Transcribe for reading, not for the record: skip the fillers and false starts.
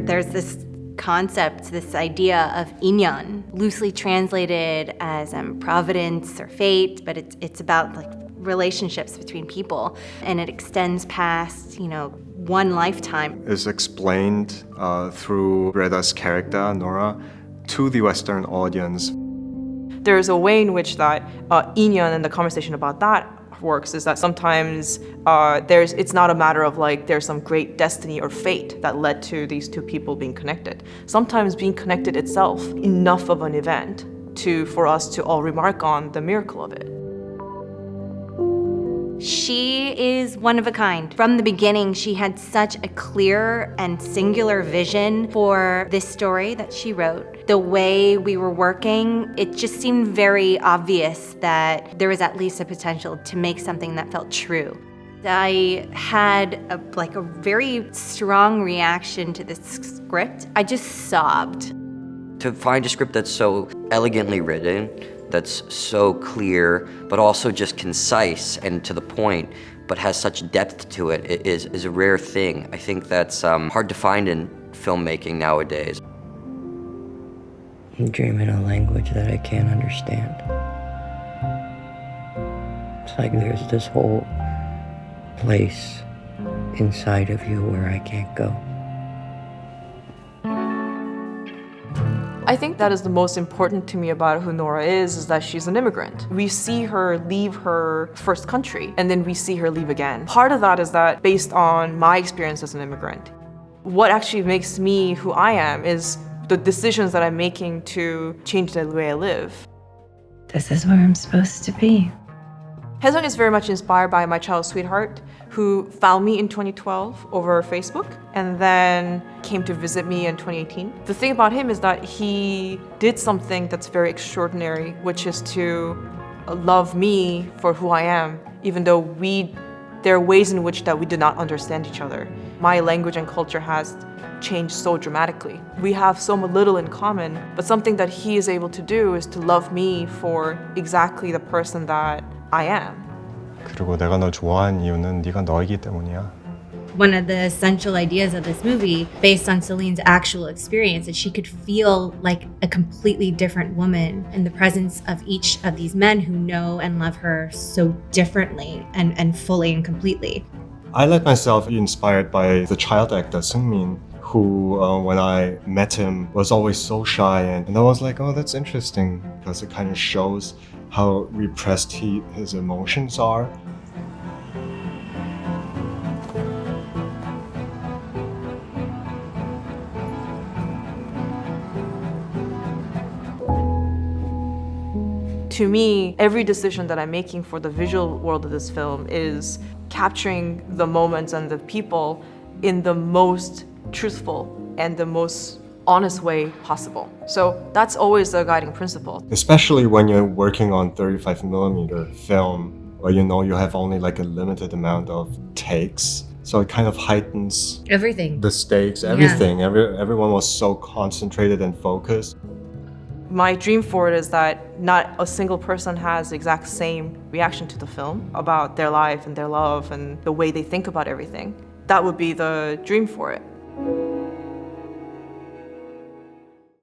there's this concept, this idea of 인연, loosely translated as providence or fate, but it's about like relationships between people, and it extends past, one lifetime. It's explained through Greta's character, Nora, to the Western audience. There's a way in which that 인연 and the conversation about that works is that sometimes it's not a matter of like there's some great destiny or fate that led to these two people being connected. Sometimes being connected itself enough of an event for us to all remark on the miracle of it. She is one of a kind. From the beginning, she had such a clear and singular vision for this story that she wrote. The way we were working, it just seemed very obvious that there was at least a potential to make something that felt true. I had a very strong reaction to this script. I just sobbed. To find a script that's so elegantly written, that's so clear, but also just concise and to the point, but has such depth to it is a rare thing. I think that's hard to find in filmmaking nowadays. You dream in a language that I can't understand. It's like there's this whole place inside of you where I can't go. I think that is the most important to me about who Nora is that she's an immigrant. We see her leave her first country, and then we see her leave again. Part of that is that based on my experience as an immigrant, what actually makes me who I am is the decisions that I'm making to change the way I live. This is where I'm supposed to be. Haesung is very much inspired by my childhood sweetheart, who found me in 2012 over Facebook and then came to visit me in 2018. The thing about him is that he did something that's very extraordinary, which is to love me for who I am, even though there are ways in which that we did not understand each other. My language and culture has changed so dramatically. We have so little in common, but something that he is able to do is to love me for exactly the person that I am. 그리고 내가 너 좋아하는 이유는 네가 너이기 때문이야. One of the essential ideas of this movie, based on Celine's actual experience, is she could feel like a completely different woman in the presence of each of these men who know and love her so differently and fully and completely. I let myself be inspired by the child actor Seungmin, who, when I met him, was always so shy. And I was like, oh, that's interesting, because it kind of shows how repressed his emotions are. To me, every decision that I'm making for the visual world of this film is capturing the moments and the people in the most truthful and the most honest way possible. So that's always the guiding principle. Especially when you're working on 35mm film, where you have only like a limited amount of takes. So it kind of heightens Everything. the stakes, everything. Everyone was so concentrated and focused. My dream for it is that not a single person has the exact same reaction to the film about their life and their love and the way they think about everything. That would be the dream for it.